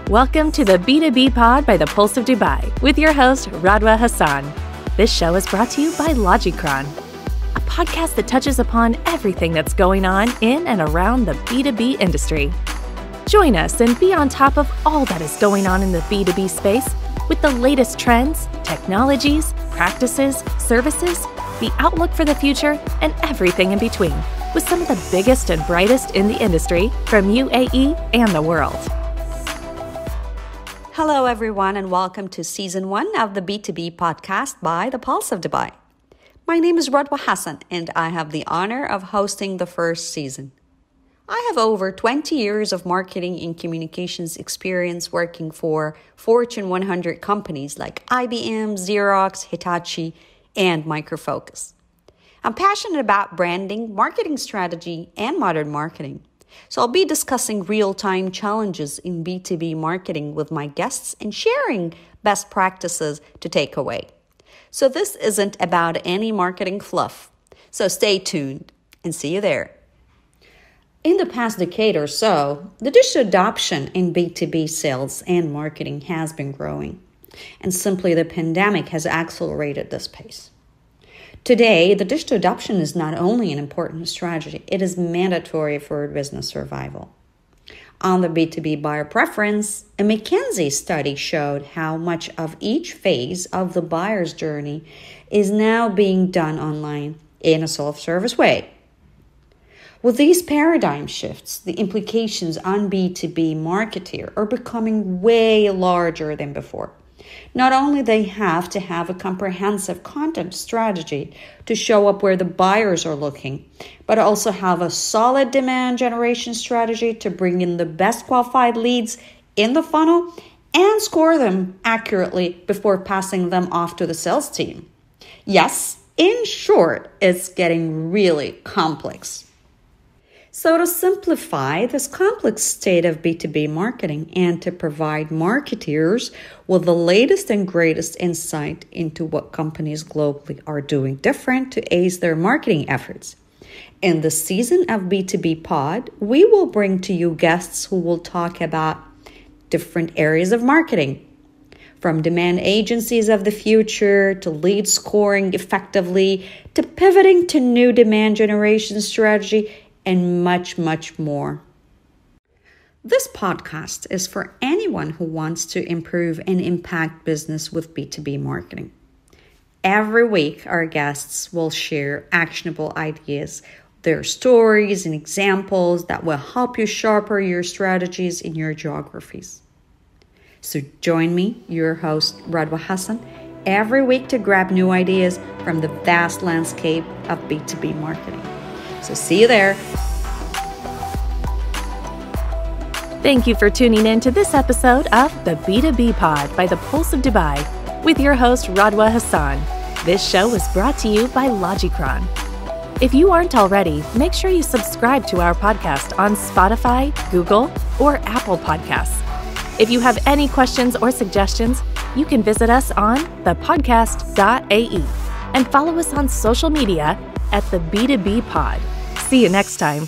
Welcome to the B2B POD by the Pulse of Dubai with your host, Radwa Hassan. This show is brought to you by Logicron, a podcast that touches upon everything that's going on in and around the B2B industry. Join us and be on top of all that is going on in the B2B space with the latest trends, technologies, practices, services, the outlook for the future, and everything in between, with some of the biggest and brightest in the industry from UAE and the world. Hello, everyone, and welcome to Season 1 of the B2B podcast by the Pulse of Dubai. My name is Radwa Hassan, and I have the honor of hosting the first season. I have over 20 years of marketing and communications experience working for Fortune 100 companies like IBM, Xerox, Hitachi, and Micro Focus. I'm passionate about branding, marketing strategy, and modern marketing. So I'll be discussing real-time challenges in B2B marketing with my guests and sharing best practices to take away. So this isn't about any marketing fluff. So stay tuned and see you there. In the past decade or so, the digital adoption in B2B sales and marketing has been growing. And simply the pandemic has accelerated this pace. Today, the digital adoption is not only an important strategy, it is mandatory for business survival. On the B2B buyer preference, a McKinsey study showed how much of each phase of the buyer's journey is now being done online in a self-service way. With these paradigm shifts, the implications on B2B marketer are becoming way larger than before. Not only they have to have a comprehensive content strategy to show up where the buyers are looking, but also have a solid demand generation strategy to bring in the best qualified leads in the funnel and score them accurately before passing them off to the sales team. Yes, in short, it's getting really complex. So to simplify this complex state of B2B marketing and to provide marketers with the latest and greatest insight into what companies globally are doing different to ace their marketing efforts. In this season of B2B Pod, we will bring to you guests who will talk about different areas of marketing, from demand agencies of the future to lead scoring effectively to pivoting to new demand generation strategy and much, much more. This podcast is for anyone who wants to improve and impact business with B2B marketing. Every week, our guests will share actionable ideas, their stories and examples that will help you sharpen your strategies in your geographies. So join me, your host, Radwa Hassan, every week to grab new ideas from the vast landscape of B2B marketing. So see you there. Thank you for tuning in to this episode of the B2B Pod by the Pulse of Dubai with your host, Radwa Hassan. This show is brought to you by Logicron. If you aren't already, make sure you subscribe to our podcast on Spotify, Google, or Apple Podcasts. If you have any questions or suggestions, you can visit us on thepodcast.ae and follow us on social media at the B2B Pod. See you next time.